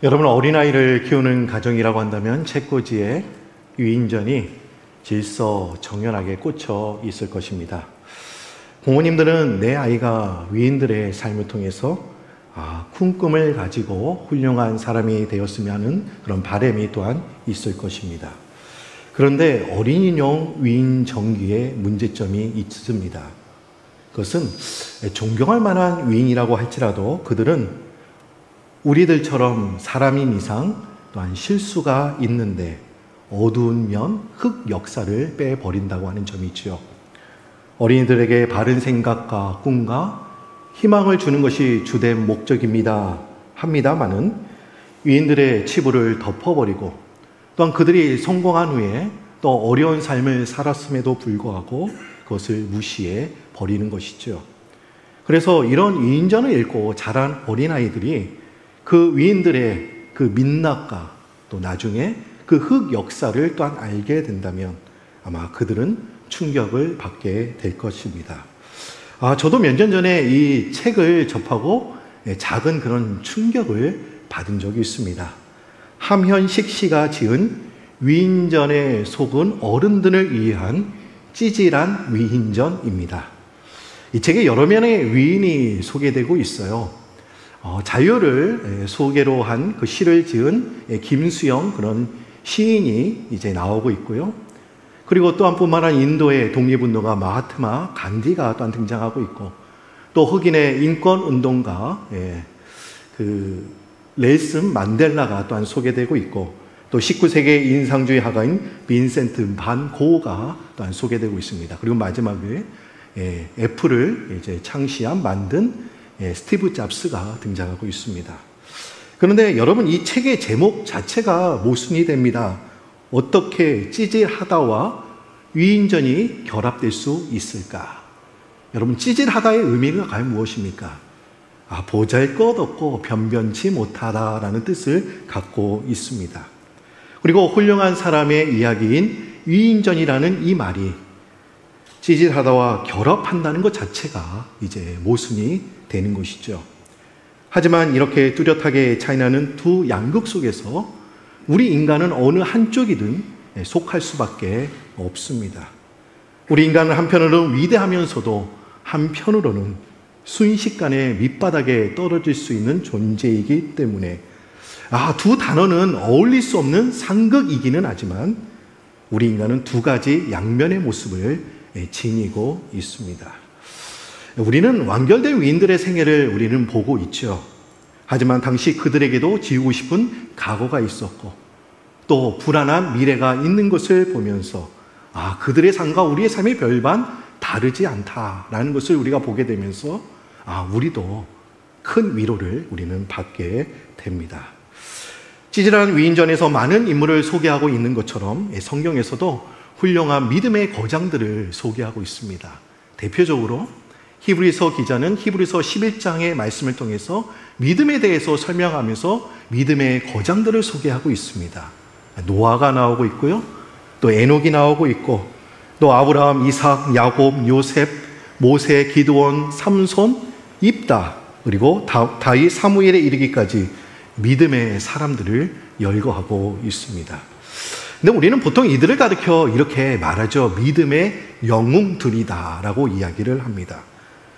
여러분, 어린아이를 키우는 가정이라고 한다면 책꽂이에 위인전이 질서정연하게 꽂혀 있을 것입니다. 부모님들은 내 아이가 위인들의 삶을 통해서 큰 꿈을 가지고 훌륭한 사람이 되었으면 하는 그런 바람이 또한 있을 것입니다. 그런데 어린이용 위인 정기에 문제점이 있습니다. 그것은 존경할 만한 위인이라고 할지라도 그들은 우리들처럼 사람인 이상 또한 실수가 있는데 어두운 면, 흑 역사를 빼버린다고 하는 점이지요. 어린이들에게 바른 생각과 꿈과 희망을 주는 것이 주된 목적입니다. 합니다마는 위인들의 치부를 덮어버리고 또한 그들이 성공한 후에 또 어려운 삶을 살았음에도 불구하고 그것을 무시해 버리는 것이죠. 그래서 이런 위인전을 읽고 자란 어린아이들이 그 위인들의 그 민낯과 또 나중에 그 흑 역사를 또한 알게 된다면 아마 그들은 충격을 받게 될 것입니다. 저도 몇 년 전에 이 책을 접하고 작은 그런 충격을 받은 적이 있습니다. 함현식 씨가 지은 위인전에 속은 어른들을 위한 찌질한 위인전입니다. 이 책에 여러 면의 위인이 소개되고 있어요. 자유를 소개로 한 그 시를 지은 김수영 그런 시인이 이제 나오고 있고요. 그리고 또 한 뿐만 아니라 인도의 독립운동가 마하트마 간디가 또한 등장하고 있고 또 흑인의 인권운동가 그 넬슨 만델라가 또한 소개되고 있고 또 19세기 인상주의 화가인 빈센트 반 고가 또한 소개되고 있습니다. 그리고 마지막에 애플을 이제 창시한 만든 스티브 잡스가 등장하고 있습니다. 그런데 여러분, 이 책의 제목 자체가 모순이 됩니다. 어떻게 찌질하다와 위인전이 결합될 수 있을까? 여러분, 찌질하다의 의미가 과연 무엇입니까? 보잘것없고 변변치 못하다라는 뜻을 갖고 있습니다. 그리고 훌륭한 사람의 이야기인 위인전이라는 이 말이 찌질하다와 결합한다는 것 자체가 이제 모순이 되는 것이죠. 하지만 이렇게 뚜렷하게 차이나는 두 양극 속에서 우리 인간은 어느 한쪽이든 속할 수밖에 없습니다. 우리 인간은 한편으로는 위대하면서도 한편으로는 순식간에 밑바닥에 떨어질 수 있는 존재이기 때문에 두 단어는 어울릴 수 없는 상극이기는 하지만 우리 인간은 두 가지 양면의 모습을 지니고 있습니다. 우리는 완결된 위인들의 생애를 우리는 보고 있죠. 하지만 당시 그들에게도 지우고 싶은 각오가 있었고 또 불안한 미래가 있는 것을 보면서 그들의 삶과 우리의 삶이 별반 다르지 않다라는 것을 우리가 보게 되면서 우리도 큰 위로를 우리는 받게 됩니다. 찌질한 위인전에서 많은 인물을 소개하고 있는 것처럼 성경에서도 훌륭한 믿음의 거장들을 소개하고 있습니다. 대표적으로 히브리서 기자는 히브리서 11장의 말씀을 통해서 믿음에 대해서 설명하면서 믿음의 거장들을 소개하고 있습니다. 노아가 나오고 있고요. 또 에녹이 나오고 있고 또 아브라함, 이삭, 야곱, 요셉, 모세, 기드온, 삼손, 입다 그리고 다윗, 사무엘에 이르기까지 믿음의 사람들을 열거하고 있습니다. 근데 우리는 보통 이들을 가리켜 이렇게 말하죠. 믿음의 영웅들이다라고 이야기를 합니다.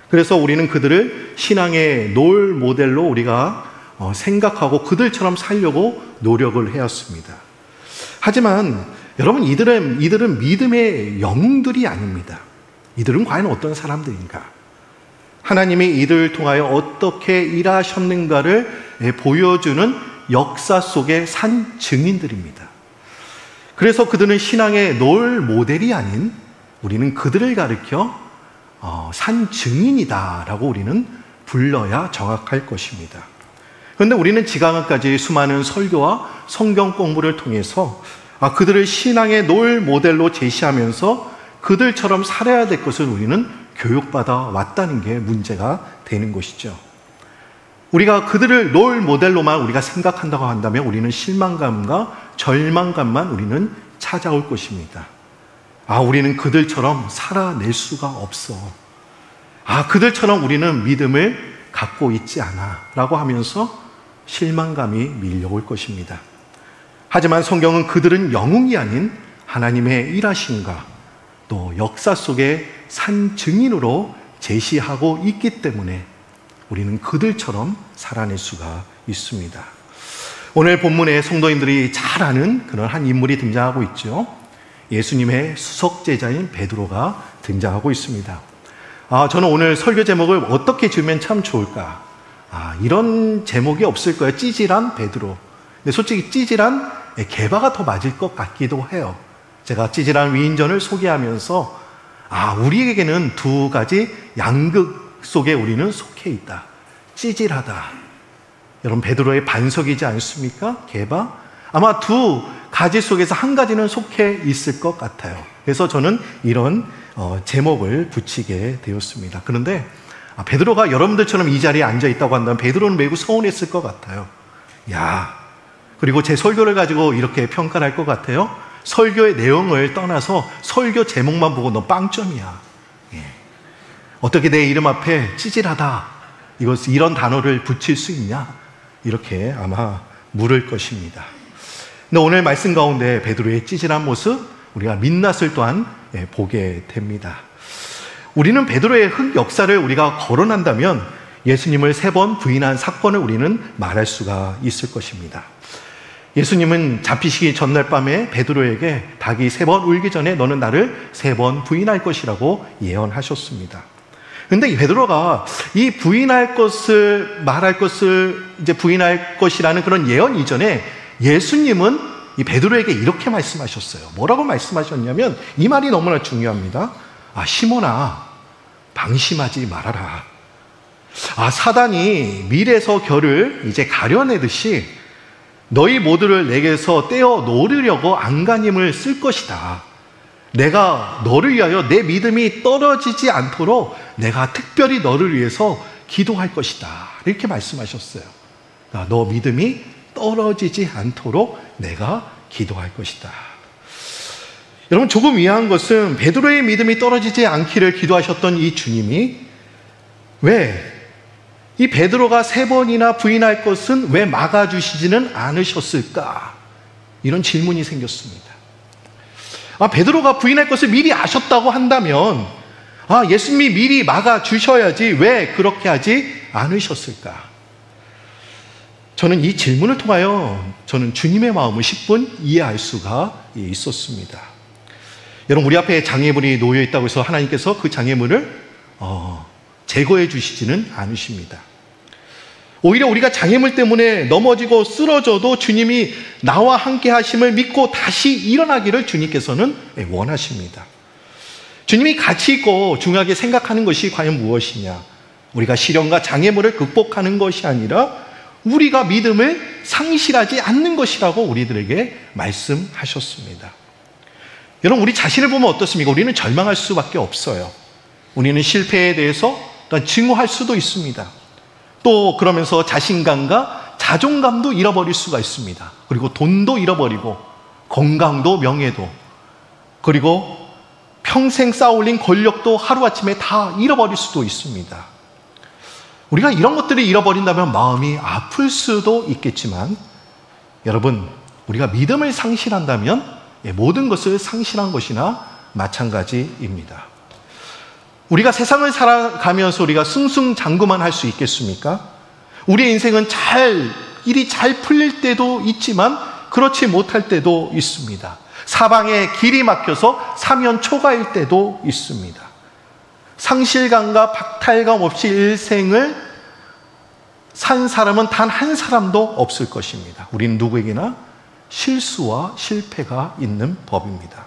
그래서 우리는 그들을 신앙의 롤 모델로 우리가 생각하고 그들처럼 살려고 노력을 해왔습니다. 하지만 여러분, 이들은 믿음의 영웅들이 아닙니다. 이들은 과연 어떤 사람들인가? 하나님이 이들을 통하여 어떻게 일하셨는가를 보여주는 역사 속의 산 증인들입니다. 그래서 그들은 신앙의 롤 모델이 아닌 우리는 그들을 가리켜 산 증인이다라고 우리는 불러야 정확할 것입니다. 그런데 우리는 지금까지 수많은 설교와 성경 공부를 통해서 그들을 신앙의 롤 모델로 제시하면서 그들처럼 살아야 될 것을 우리는 교육받아 왔다는 게 문제가 되는 것이죠. 우리가 그들을 롤 모델로만 우리가 생각한다고 한다면 우리는 실망감과 절망감만 우리는 찾아올 것입니다. 우리는 그들처럼 살아낼 수가 없어. 그들처럼 우리는 믿음을 갖고 있지 않아. 라고 하면서 실망감이 밀려올 것입니다. 하지만 성경은 그들은 영웅이 아닌 하나님의 일하심과 또 역사 속의 산 증인으로 제시하고 있기 때문에 우리는 그들처럼 살아낼 수가 있습니다. 오늘 본문에 성도님들이 잘 아는 그런 한 인물이 등장하고 있죠. 예수님의 수석 제자인 베드로가 등장하고 있습니다. 저는 오늘 설교 제목을 어떻게 지으면 참 좋을까? 이런 제목이 없을 거예요. 찌질한 베드로. 근데 솔직히 찌질한 게바가 더 맞을 것 같기도 해요. 제가 찌질한 위인전을 소개하면서 우리에게는 두 가지 양극 속에 우리는 속해 있다. 찌질하다. 여러분, 베드로의 반석이지 않습니까? 게바? 아마 두 가지 속에서 한 가지는 속해 있을 것 같아요. 그래서 저는 이런 제목을 붙이게 되었습니다. 그런데 베드로가 여러분들처럼 이 자리에 앉아 있다고 한다면 베드로는 매우 서운했을 것 같아요. 그리고 제 설교를 가지고 이렇게 평가를 할 것 같아요. 설교의 내용을 떠나서 설교 제목만 보고 너 빵점이야. 어떻게 내 이름 앞에 찌질하다 이런 단어를 붙일 수 있냐? 이렇게 아마 물을 것입니다. 근데 오늘 말씀 가운데 베드로의 찌질한 모습 우리가 민낯을 또한 보게 됩니다. 우리는 베드로의 흑 역사를 우리가 거론한다면 예수님을 3번 부인한 사건을 우리는 말할 수가 있을 것입니다. 예수님은 잡히시기 전날 밤에 베드로에게 닭이 3번 울기 전에 너는 나를 3번 부인할 것이라고 예언하셨습니다. 근데 이 베드로가 이 부인할 것을 말할 것을 이제 부인할 것이라는 그런 예언 이전에 예수님은 이 베드로에게 이렇게 말씀하셨어요. 뭐라고 말씀하셨냐면 이 말이 너무나 중요합니다. 시몬아, 방심하지 말아라. 사단이 밀에서 결을 이제 가려내듯이 너희 모두를 내게서 떼어 놓으려고 안간힘을 쓸 것이다. 내가 너를 위하여 내 믿음이 떨어지지 않도록 내가 특별히 너를 위해서 기도할 것이다. 이렇게 말씀하셨어요. 너 믿음이 떨어지지 않도록 내가 기도할 것이다. 여러분, 조금 이해한 것은 베드로의 믿음이 떨어지지 않기를 기도하셨던 이 주님이 왜 이 베드로가 3번이나 부인할 것은 왜 막아주시지는 않으셨을까? 이런 질문이 생겼습니다. 베드로가 부인할 것을 미리 아셨다고 한다면 예수님이 미리 막아주셔야지 왜 그렇게 하지 않으셨을까? 저는 이 질문을 통하여 저는 주님의 마음을 10분 이해할 수가 있었습니다. 여러분, 우리 앞에 장애물이 놓여 있다고 해서 하나님께서 그 장애물을 제거해 주시지는 않으십니다. 오히려 우리가 장애물 때문에 넘어지고 쓰러져도 주님이 나와 함께 하심을 믿고 다시 일어나기를 주님께서는 원하십니다. 주님이 가치 있고 중요하게 생각하는 것이 과연 무엇이냐? 우리가 시련과 장애물을 극복하는 것이 아니라 우리가 믿음을 상실하지 않는 것이라고 우리들에게 말씀하셨습니다. 여러분, 우리 자신을 보면 어떻습니까? 우리는 절망할 수밖에 없어요. 우리는 실패에 대해서 증오할 수도 있습니다. 또 그러면서 자신감과 자존감도 잃어버릴 수가 있습니다. 그리고 돈도 잃어버리고 건강도 명예도 그리고 평생 쌓아올린 권력도 하루아침에 다 잃어버릴 수도 있습니다. 우리가 이런 것들을 잃어버린다면 마음이 아플 수도 있겠지만 여러분, 우리가 믿음을 상실한다면 모든 것을 상실한 것이나 마찬가지입니다. 우리가 세상을 살아가면서 우리가 승승장구만 할 수 있겠습니까? 우리의 인생은 일이 잘 풀릴 때도 있지만 그렇지 못할 때도 있습니다. 사방에 길이 막혀서 사면초가일 때도 있습니다. 상실감과 박탈감 없이 일생을 산 사람은 단 한 사람도 없을 것입니다. 우리는 누구에게나 실수와 실패가 있는 법입니다.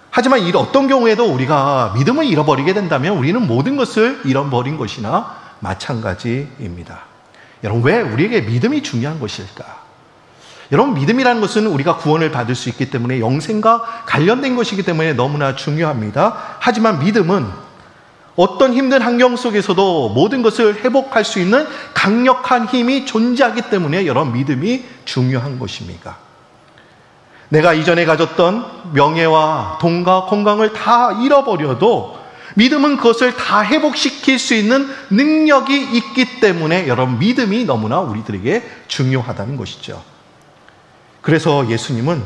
하지만 어떤 경우에도 우리가 믿음을 잃어버리게 된다면 우리는 모든 것을 잃어버린 것이나 마찬가지입니다. 여러분, 왜 우리에게 믿음이 중요한 것일까? 여러분, 믿음이라는 것은 우리가 구원을 받을 수 있기 때문에 영생과 관련된 것이기 때문에 너무나 중요합니다. 하지만 믿음은 어떤 힘든 환경 속에서도 모든 것을 회복할 수 있는 강력한 힘이 존재하기 때문에 여러분, 믿음이 중요한 것입니다. 내가 이전에 가졌던 명예와 돈과 건강을 다 잃어버려도 믿음은 그것을 다 회복시킬 수 있는 능력이 있기 때문에 여러분, 믿음이 너무나 우리들에게 중요하다는 것이죠. 그래서 예수님은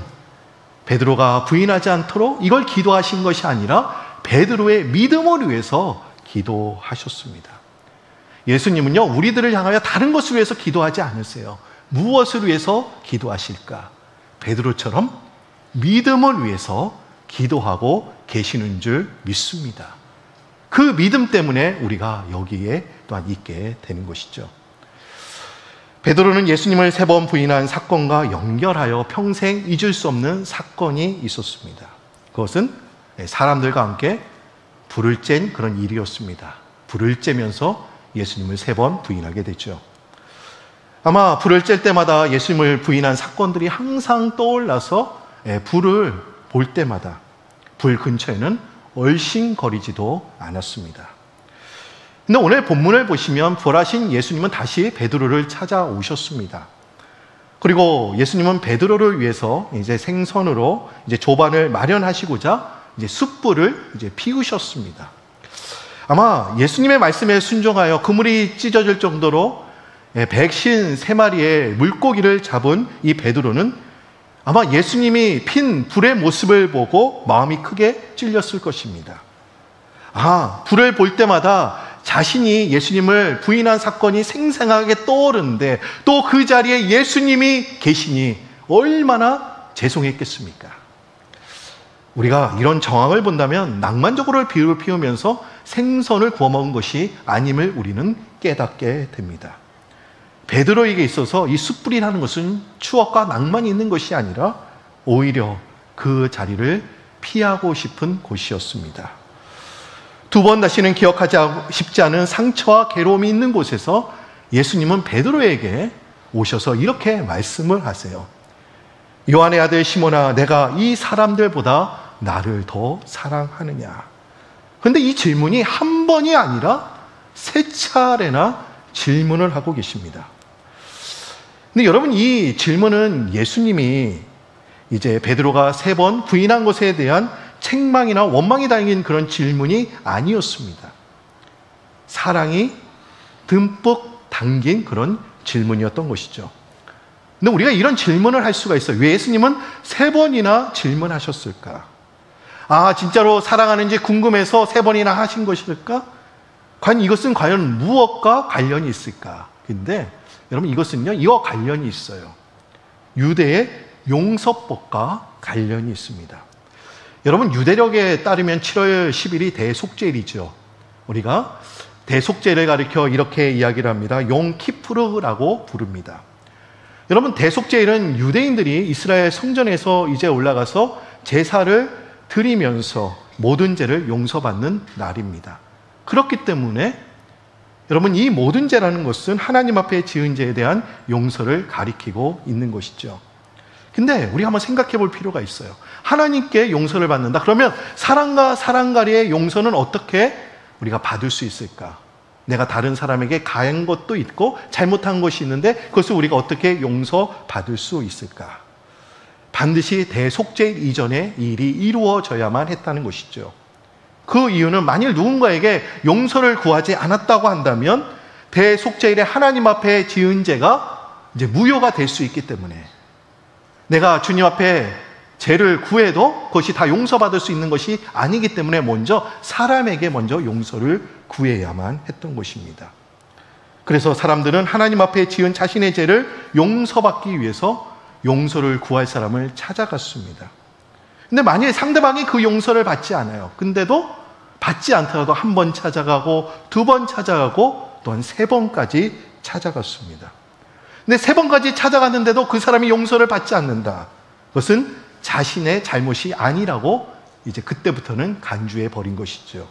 베드로가 부인하지 않도록 이걸 기도하신 것이 아니라 베드로의 믿음을 위해서 기도하셨습니다. 예수님은요, 우리들을 향하여 다른 것을 위해서 기도하지 않으세요. 무엇을 위해서 기도하실까? 베드로처럼 믿음을 위해서 기도하고 계시는 줄 믿습니다. 그 믿음 때문에 우리가 여기에 또한 있게 되는 것이죠. 베드로는 예수님을 3번 부인한 사건과 연결하여 평생 잊을 수 없는 사건이 있었습니다. 그것은 사람들과 함께 불을 쬐는 그런 일이었습니다. 불을 쬐면서 예수님을 3번 부인하게 되죠. 아마 불을 쬐 때마다 예수님을 부인한 사건들이 항상 떠올라서 불을 볼 때마다 불 근처에는 얼씬거리지도 않았습니다. 근데 오늘 본문을 보시면 부활하신 예수님은 다시 베드로를 찾아오셨습니다. 그리고 예수님은 베드로를 위해서 이제 생선으로 이제 조반을 마련하시고자 이제 숯불을 이제 피우셨습니다. 아마 예수님의 말씀에 순종하여 그물이 찢어질 정도로 153마리의 물고기를 잡은 이 베드로는 아마 예수님이 핀 불의 모습을 보고 마음이 크게 찔렸을 것입니다. 불을 볼 때마다 자신이 예수님을 부인한 사건이 생생하게 떠오르는데 또 그 자리에 예수님이 계시니 얼마나 죄송했겠습니까? 우리가 이런 정황을 본다면 낭만적으로 불을 피우면서 생선을 구워 먹은 것이 아님을 우리는 깨닫게 됩니다. 베드로에게 있어서 이 숯불이라는 것은 추억과 낭만이 있는 것이 아니라 오히려 그 자리를 피하고 싶은 곳이었습니다. 2번 다시는 기억하지 싶지 않은 상처와 괴로움이 있는 곳에서 예수님은 베드로에게 오셔서 이렇게 말씀을 하세요. 요한의 아들 시몬아, 내가 이 사람들보다 나를 더 사랑하느냐? 그런데 이 질문이 한 번이 아니라 3차례나 질문을 하고 계십니다. 근데 여러분, 이 질문은 예수님이 이제 베드로가 3번 부인한 것에 대한 책망이나 원망이 담긴 그런 질문이 아니었습니다. 사랑이 듬뿍 담긴 그런 질문이었던 것이죠. 근데 우리가 이런 질문을 할 수가 있어요. 왜 예수님은 3번이나 질문하셨을까? 진짜로 사랑하는지 궁금해서 3번이나 하신 것일까? 이것은 과연 무엇과 관련이 있을까? 근데 여러분, 이것은요, 이와 관련이 있어요. 유대의 용서법과 관련이 있습니다. 여러분, 유대력에 따르면 7월 10일이 대속죄일이죠. 우리가 대속죄를 가리켜 이렇게 이야기를 합니다. 용 키푸르라고 부릅니다. 여러분, 대속죄일은 유대인들이 이스라엘 성전에서 이제 올라가서 제사를 드리면서 모든 죄를 용서받는 날입니다. 그렇기 때문에 여러분, 이 모든 죄라는 것은 하나님 앞에 지은 죄에 대한 용서를 가리키고 있는 것이죠. 근데 우리 한번 생각해 볼 필요가 있어요. 하나님께 용서를 받는다. 그러면 사랑과 사랑 가리의 용서는 어떻게 우리가 받을 수 있을까? 내가 다른 사람에게 가한 것도 있고 잘못한 것이 있는데 그것을 우리가 어떻게 용서받을 수 있을까? 반드시 대속죄일 이전에 이 일이 이루어져야만 했다는 것이죠. 그 이유는 만일 누군가에게 용서를 구하지 않았다고 한다면 대속죄일에 하나님 앞에 지은 죄가 이제 무효가 될 수 있기 때문에 내가 주님 앞에 죄를 구해도 그것이 다 용서받을 수 있는 것이 아니기 때문에 먼저 사람에게 먼저 용서를 구해야만 했던 것입니다. 그래서 사람들은 하나님 앞에 지은 자신의 죄를 용서받기 위해서 용서를 구할 사람을 찾아갔습니다. 근데 만일 상대방이 그 용서를 받지 않아요. 근데도 받지 않더라도 1번 찾아가고 2번 찾아가고 또한 3번까지 찾아갔습니다. 근데 3번까지 찾아갔는데도 그 사람이 용서를 받지 않는다. 그것은 자신의 잘못이 아니라고 이제 그때부터는 간주해 버린 것이죠.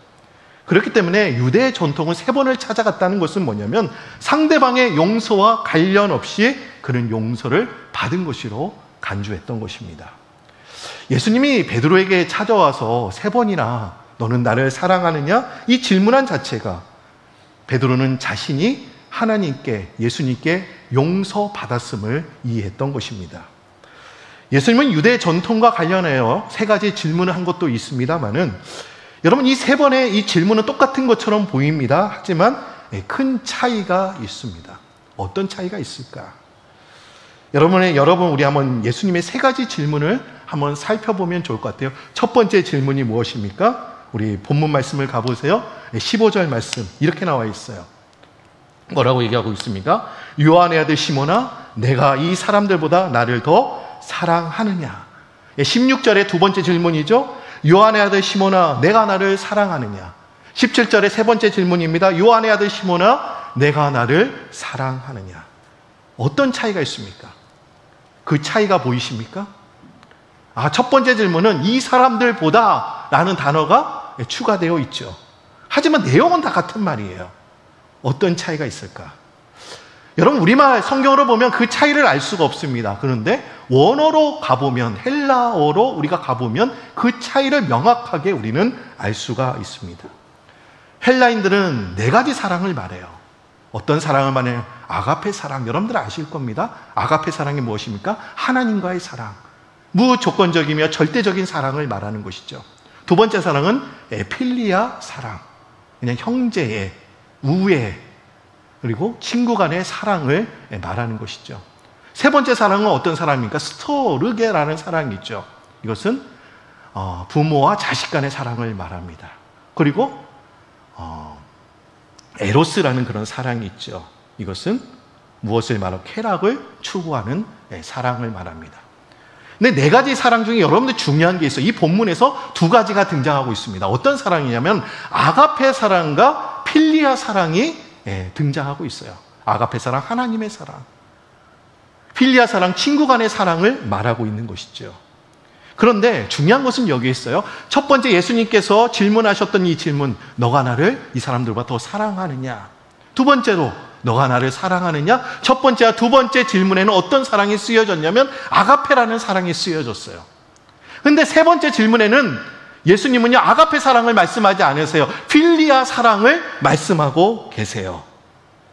그렇기 때문에 유대의 전통은 3번을 찾아갔다는 것은 뭐냐면 상대방의 용서와 관련 없이 그는 용서를 받은 것으로 간주했던 것입니다. 예수님이 베드로에게 찾아와서 3번이나 너는 나를 사랑하느냐? 이 질문한 자체가 베드로는 자신이 하나님께, 예수님께 용서받았음을 이해했던 것입니다. 예수님은 유대 전통과 관련하여 3가지 질문을 한 것도 있습니다만은 여러분, 이 세 번의 이 질문은 똑같은 것처럼 보입니다. 하지만 큰 차이가 있습니다. 어떤 차이가 있을까? 여러분, 우리 한번 예수님의 세 가지 질문을 한번 살펴보면 좋을 것 같아요. 첫 번째 질문이 무엇입니까? 우리 본문 말씀을 가보세요. 15절 말씀 이렇게 나와 있어요. 뭐라고 얘기하고 있습니까? 요한의 아들 시몬아, 내가 이 사람들보다 나를 더 사랑하느냐? 16절의 두 번째 질문이죠. 요한의 아들 시몬아, 내가 나를 사랑하느냐? 17절의 세 번째 질문입니다. 요한의 아들 시몬아, 내가 나를 사랑하느냐? 어떤 차이가 있습니까? 그 차이가 보이십니까? 첫 번째 질문은 이 사람들보다 라는 단어가 추가되어 있죠. 하지만 내용은 다 같은 말이에요. 어떤 차이가 있을까? 여러분, 우리말 성경으로 보면 그 차이를 알 수가 없습니다. 그런데 원어로 가보면, 헬라어로 우리가 가보면 그 차이를 명확하게 우리는 알 수가 있습니다. 헬라인들은 네 가지 사랑을 말해요. 어떤 사랑을 말해요? 아가페 사랑. 여러분들 아실 겁니다. 아가페 사랑이 무엇입니까? 하나님과의 사랑. 무조건적이며 절대적인 사랑을 말하는 것이죠. 두 번째 사랑은 필리아 사랑. 그냥 형제의, 우애, 그리고 친구 간의 사랑을 말하는 것이죠. 세 번째 사랑은 어떤 사랑입니까? 스토르게라는 사랑이 있죠. 이것은 부모와 자식 간의 사랑을 말합니다. 그리고 에로스라는 그런 사랑이 있죠. 이것은 무엇을 말하고 쾌락을 추구하는 사랑을 말합니다. 근데 네 가지 사랑 중에 여러분들 중요한 게 있어요. 이 본문에서 두 가지가 등장하고 있습니다. 어떤 사랑이냐면 아가페 사랑과 필리아 사랑이 등장하고 있어요. 아가페 사랑, 하나님의 사랑. 필리아 사랑, 친구 간의 사랑을 말하고 있는 것이죠. 그런데 중요한 것은 여기 있어요. 첫 번째 예수님께서 질문하셨던 이 질문, 너가 나를 이 사람들보다 더 사랑하느냐? 두 번째로, 너가 나를 사랑하느냐? 첫 번째와 두 번째 질문에는 어떤 사랑이 쓰여졌냐면 아가페라는 사랑이 쓰여졌어요. 그런데 세 번째 질문에는 예수님은요, 아가페 사랑을 말씀하지 않으세요. 필리아 사랑을 말씀하고 계세요.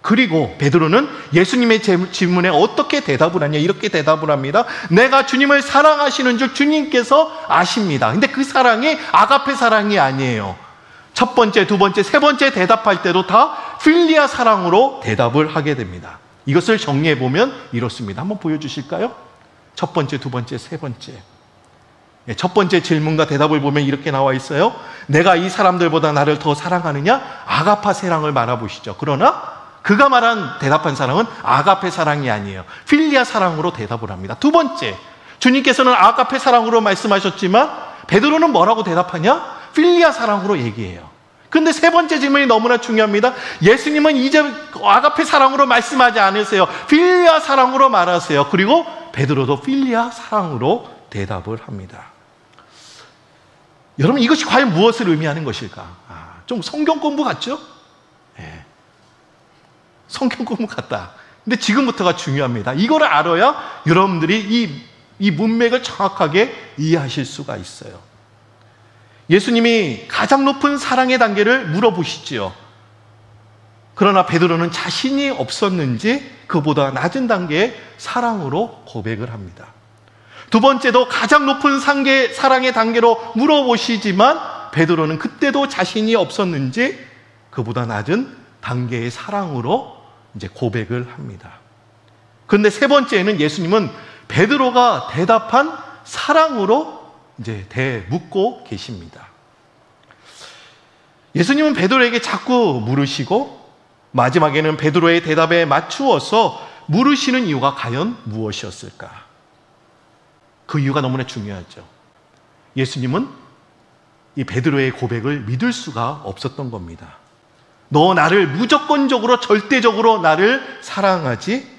그리고 베드로는 예수님의 질문에 어떻게 대답을 하냐? 이렇게 대답을 합니다. 내가 주님을 사랑하시는 줄 주님께서 아십니다. 근데 그 사랑이 아가페 사랑이 아니에요. 첫 번째, 두 번째, 세 번째 대답할 때도 다 필리아 사랑으로 대답을 하게 됩니다. 이것을 정리해 보면 이렇습니다. 한번 보여주실까요? 첫 번째, 두 번째, 세 번째. 첫 번째 질문과 대답을 보면 이렇게 나와 있어요. 내가 이 사람들보다 나를 더 사랑하느냐? 아가파 사랑을 말아보시죠. 그러나 그가 말한 대답한 사랑은 아가페 사랑이 아니에요. 필리아 사랑으로 대답을 합니다. 두 번째, 주님께서는 아가페 사랑으로 말씀하셨지만 베드로는 뭐라고 대답하냐? 필리아 사랑으로 얘기해요. 그런데 세 번째 질문이 너무나 중요합니다. 예수님은 이제 아가페 사랑으로 말씀하지 않으세요. 필리아 사랑으로 말하세요. 그리고 베드로도 필리아 사랑으로 대답을 합니다. 여러분, 이것이 과연 무엇을 의미하는 것일까? 좀 성경 공부 같죠? 네. 성경 공부 같다. 근데 지금부터가 중요합니다. 이걸 알아야 여러분들이 이 문맥을 정확하게 이해하실 수가 있어요. 예수님이 가장 높은 사랑의 단계를 물어보시지요. 그러나 베드로는 자신이 없었는지 그보다 낮은 단계의 사랑으로 고백을 합니다. 두 번째도 가장 높은 사랑의 단계로 물어보시지만 베드로는 그때도 자신이 없었는지 그보다 낮은 단계의 사랑으로 이제 고백을 합니다. 그런데 세 번째는 예수님은 베드로가 대답한 사랑으로 이제 묻고 계십니다. 예수님은 베드로에게 자꾸 물으시고 마지막에는 베드로의 대답에 맞추어서 물으시는 이유가 과연 무엇이었을까? 그 이유가 너무나 중요하죠. 예수님은 이 베드로의 고백을 믿을 수가 없었던 겁니다. 너 나를 무조건적으로 절대적으로 나를 사랑하지?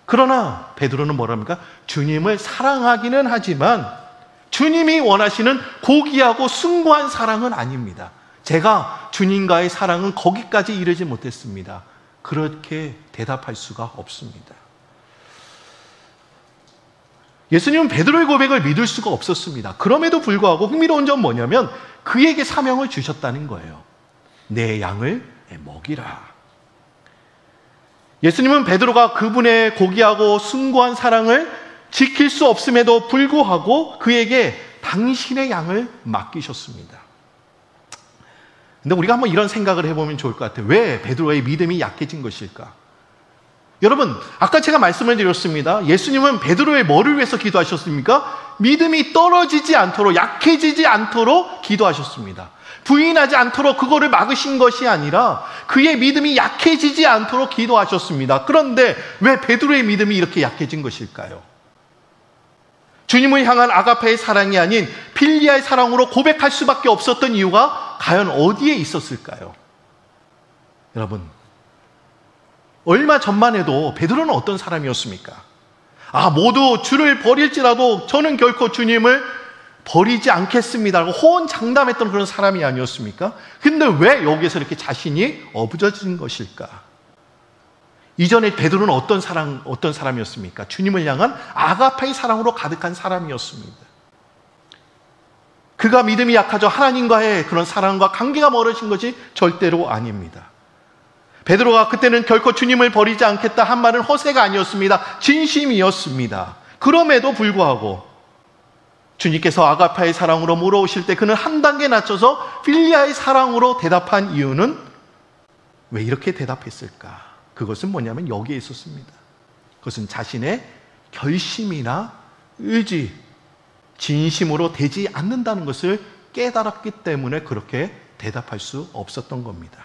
그러나 베드로는 뭐랍니까? 주님을 사랑하기는 하지만 주님이 원하시는 고귀하고 숭고한 사랑은 아닙니다. 제가 주님과의 사랑은 거기까지 이르지 못했습니다. 그렇게 대답할 수가 없습니다. 예수님은 베드로의 고백을 믿을 수가 없었습니다. 그럼에도 불구하고 흥미로운 점 뭐냐면 그에게 사명을 주셨다는 거예요. 내 양을 먹이라. 예수님은 베드로가 그분의 고귀하고 숭고한 사랑을 지킬 수 없음에도 불구하고 그에게 당신의 양을 맡기셨습니다. 근데 우리가 한번 이런 생각을 해보면 좋을 것 같아요. 왜 베드로의 믿음이 약해진 것일까? 여러분, 아까 제가 말씀을 드렸습니다. 예수님은 베드로의 뭐를 위해서 기도하셨습니까? 믿음이 떨어지지 않도록, 약해지지 않도록 기도하셨습니다. 부인하지 않도록 그거를 막으신 것이 아니라 그의 믿음이 약해지지 않도록 기도하셨습니다. 그런데 왜 베드로의 믿음이 이렇게 약해진 것일까요? 주님을 향한 아가페의 사랑이 아닌 필리아의 사랑으로 고백할 수밖에 없었던 이유가 과연 어디에 있었을까요? 여러분, 얼마 전만 해도 베드로는 어떤 사람이었습니까? 모두 주를 버릴지라도 저는 결코 주님을 버리지 않겠습니다라고 호언장담했던 그런 사람이 아니었습니까? 근데 왜 여기에서 이렇게 자신이 어부져진 것일까? 이전에 베드로는 어떤 사람이었습니까? 주님을 향한 아가페의 사랑으로 가득한 사람이었습니다. 그가 믿음이 약하죠. 하나님과의 그런 사랑과 관계가 멀어진 것이 절대로 아닙니다. 베드로가 그때는 결코 주님을 버리지 않겠다 한 말은 허세가 아니었습니다. 진심이었습니다. 그럼에도 불구하고 주님께서 아가파의 사랑으로 물어오실 때 그는 한 단계 낮춰서 필리아의 사랑으로 대답한 이유는 왜 이렇게 대답했을까? 그것은 뭐냐면 여기에 있었습니다. 그것은 자신의 결심이나 의지, 진심으로 되지 않는다는 것을 깨달았기 때문에 그렇게 대답할 수 없었던 겁니다.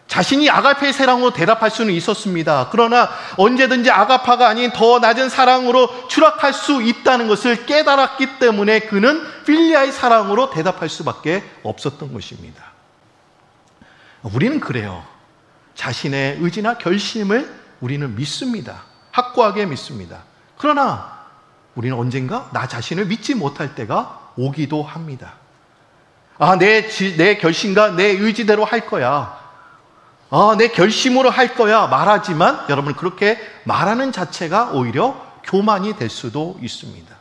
자신이 아가페의 사랑으로 대답할 수는 있었습니다. 그러나 언제든지 아가파가 아닌 더 낮은 사랑으로 추락할 수 있다는 것을 깨달았기 때문에 그는 필리아의 사랑으로 대답할 수밖에 없었던 것입니다. 우리는 그래요. 자신의 의지나 결심을 우리는 믿습니다. 확고하게 믿습니다. 그러나 우리는 언젠가 나 자신을 믿지 못할 때가 오기도 합니다. 내 결심과 내 의지대로 할 거야. 내 결심으로 할 거야 말하지만 여러분 그렇게 말하는 자체가 오히려 교만이 될 수도 있습니다.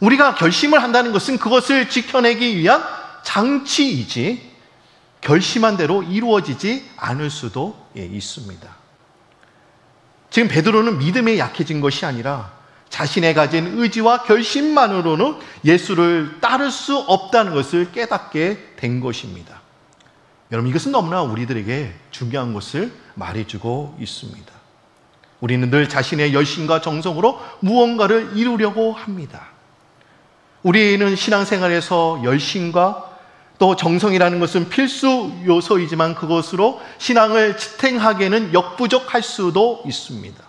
우리가 결심을 한다는 것은 그것을 지켜내기 위한 장치이지 결심한 대로 이루어지지 않을 수도 있습니다. 지금 베드로는 믿음에 약해진 것이 아니라 자신의 가진 의지와 결심만으로는 예수를 따를 수 없다는 것을 깨닫게 된 것입니다. 여러분 이것은 너무나 우리들에게 중요한 것을 말해주고 있습니다. 우리는 늘 자신의 열심과 정성으로 무언가를 이루려고 합니다. 우리는 신앙생활에서 열심과 또 정성이라는 것은 필수 요소이지만 그것으로 신앙을 지탱하기에는 역부족할 수도 있습니다.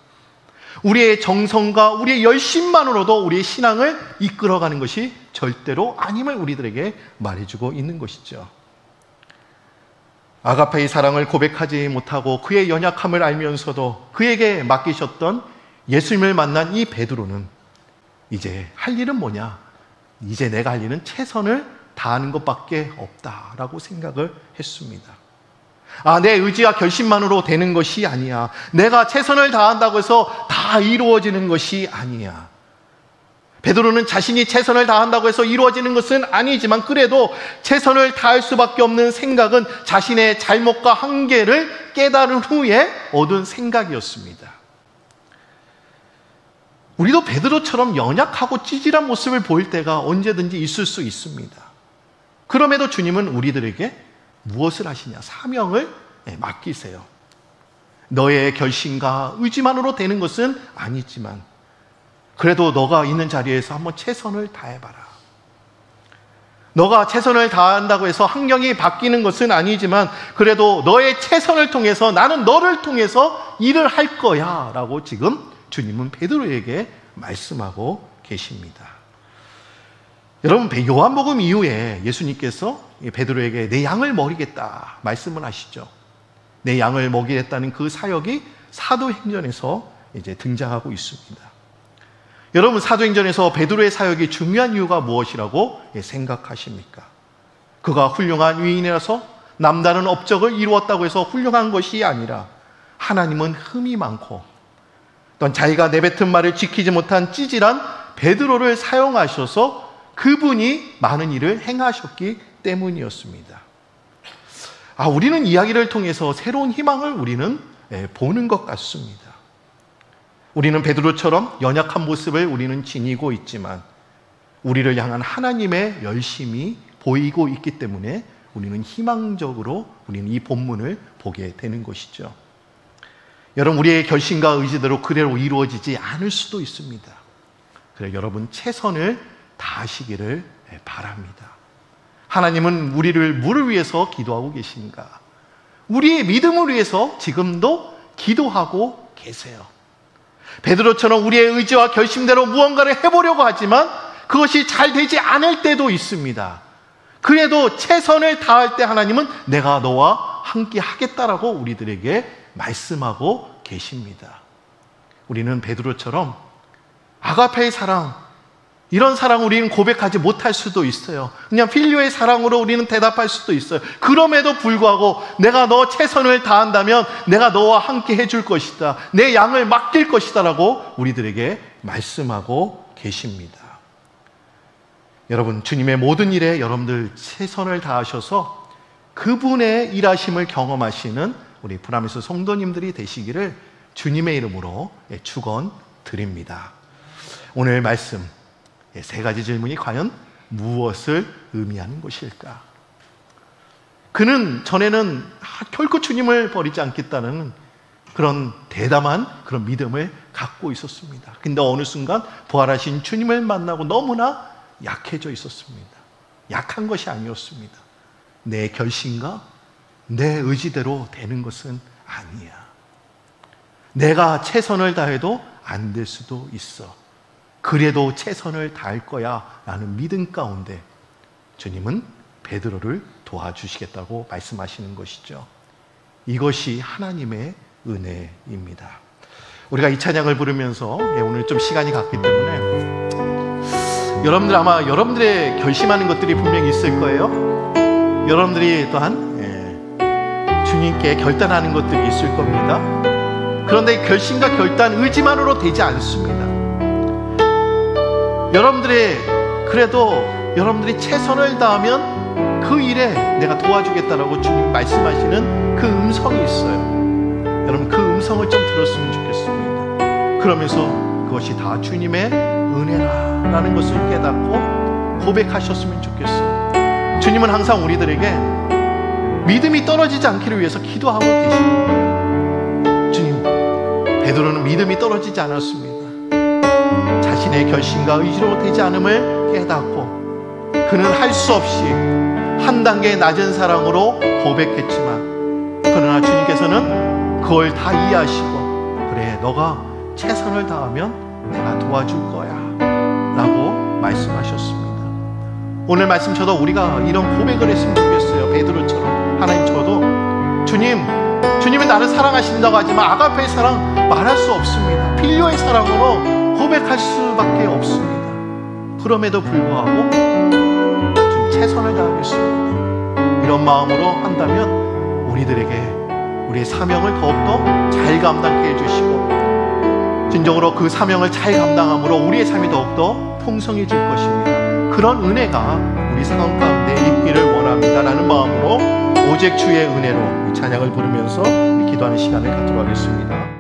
우리의 정성과 우리의 열심만으로도 우리의 신앙을 이끌어가는 것이 절대로 아님을 우리들에게 말해주고 있는 것이죠. 아가페의 사랑을 고백하지 못하고 그의 연약함을 알면서도 그에게 맡기셨던 예수님을 만난 이 베드로는 이제 할 일은 뭐냐? 이제 내가 할 일은 최선을 다하는 것밖에 없다라고 생각을 했습니다. 내 의지와 결심만으로 되는 것이 아니야. 내가 최선을 다한다고 해서 다 이루어지는 것이 아니야. 베드로는 자신이 최선을 다한다고 해서 이루어지는 것은 아니지만 그래도 최선을 다할 수밖에 없는 생각은 자신의 잘못과 한계를 깨달은 후에 얻은 생각이었습니다. 우리도 베드로처럼 연약하고 찌질한 모습을 보일 때가 언제든지 있을 수 있습니다. 그럼에도 주님은 우리들에게 무엇을 하시냐? 사명을 맡기세요. 너의 결심과 의지만으로 되는 것은 아니지만 그래도 너가 있는 자리에서 한번 최선을 다해봐라. 너가 최선을 다한다고 해서 환경이 바뀌는 것은 아니지만 그래도 너의 최선을 통해서 나는 너를 통해서 일을 할 거야 라고 지금 주님은 베드로에게 말씀하고 계십니다. 여러분 요한복음 이후에 예수님께서 베드로에게 내 양을 먹이겠다 말씀을 하시죠. 내 양을 먹이겠다는 그 사역이 사도행전에서 이제 등장하고 있습니다. 여러분 사도행전에서 베드로의 사역이 중요한 이유가 무엇이라고 생각하십니까? 그가 훌륭한 위인이라서 남다른 업적을 이루었다고 해서 훌륭한 것이 아니라 하나님은 흠이 많고 또한 자기가 내뱉은 말을 지키지 못한 찌질한 베드로를 사용하셔서 그분이 많은 일을 행하셨기 때문이었습니다. 우리는 이야기를 통해서 새로운 희망을 우리는 보는 것 같습니다. 우리는 베드로처럼 연약한 모습을 우리는 지니고 있지만 우리를 향한 하나님의 열심이 보이고 있기 때문에 우리는 희망적으로 우리는 이 본문을 보게 되는 것이죠. 여러분, 우리의 결심과 의지대로 그대로 이루어지지 않을 수도 있습니다. 그래, 여러분 최선을 다하시기를 바랍니다. 하나님은 우리를 뭐를 위해서 기도하고 계신가? 우리의 믿음을 위해서 지금도 기도하고 계세요. 베드로처럼 우리의 의지와 결심대로 무언가를 해보려고 하지만 그것이 잘 되지 않을 때도 있습니다. 그래도 최선을 다할 때 하나님은 내가 너와 함께 하겠다라고 우리들에게 말씀하고 계십니다. 우리는 베드로처럼 아가페의 사랑, 이런 사랑 우리는 고백하지 못할 수도 있어요. 그냥 필요의 사랑으로 우리는 대답할 수도 있어요. 그럼에도 불구하고 내가 너 최선을 다한다면 내가 너와 함께 해줄 것이다, 내 양을 맡길 것이다 라고 우리들에게 말씀하고 계십니다. 여러분, 주님의 모든 일에 여러분들 최선을 다하셔서 그분의 일하심을 경험하시는 우리 브라미스 성도님들이 되시기를 주님의 이름으로 축원드립니다. 오늘 말씀 세 가지 질문이 과연 무엇을 의미하는 것일까? 그는 전에는 결코 주님을 버리지 않겠다는 그런 대담한 그런 믿음을 갖고 있었습니다. 근데 어느 순간 부활하신 주님을 만나고 너무나 약해져 있었습니다. 약한 것이 아니었습니다. 내 결심과 내 의지대로 되는 것은 아니야. 내가 최선을 다해도 안 될 수도 있어. 그래도 최선을 다할 거야 라는 믿음 가운데 주님은 베드로를 도와주시겠다고 말씀하시는 것이죠. 이것이 하나님의 은혜입니다. 우리가 이 찬양을 부르면서 오늘 좀 시간이 갔기 때문에 여러분들 아마 여러분들의 결심하는 것들이 분명히 있을 거예요. 여러분들이 또한 주님께 결단하는 것들이 있을 겁니다. 그런데 결심과 결단, 의지만으로 되지 않습니다. 그래도 여러분들이 최선을 다하면 그 일에 내가 도와주겠다라고 주님 말씀하시는 그 음성이 있어요. 여러분, 그 음성을 좀 들었으면 좋겠습니다. 그러면서 그것이 다 주님의 은혜라는 것을 깨닫고 고백하셨으면 좋겠어요. 주님은 항상 우리들에게 믿음이 떨어지지 않기를 위해서 기도하고 계십니다. 주님, 베드로는 믿음이 떨어지지 않았습니다. 자신의 결심과 의지로 되지 않음을 깨닫고 그는 할 수 없이 한 단계 낮은 사랑으로 고백했지만 그러나 주님께서는 그걸 다 이해하시고 그래, 너가 최선을 다하면 내가 도와줄 거야 라고 말씀하셨습니다. 오늘 말씀 저도 우리가 이런 고백을 했으면 좋겠어요. 베드로처럼 하나님, 저도 주님이 나를 사랑하신다고 하지만 아가페의 사랑 말할 수 없습니다. 필요의 사랑으로 고백할 수밖에 없습니다. 그럼에도 불구하고 주님 최선을 다하겠습니다. 이런 마음으로 한다면 우리들에게 우리의 사명을 더욱더 잘 감당케 해주시고 진정으로 그 사명을 잘 감당함으로 우리의 삶이 더욱더 풍성해질 것입니다. 그런 은혜가 우리 상황 가운데 있기를 원합니다 라는 마음으로 오직 주의 은혜로 이 찬양을 부르면서 기도하는 시간을 갖도록 하겠습니다.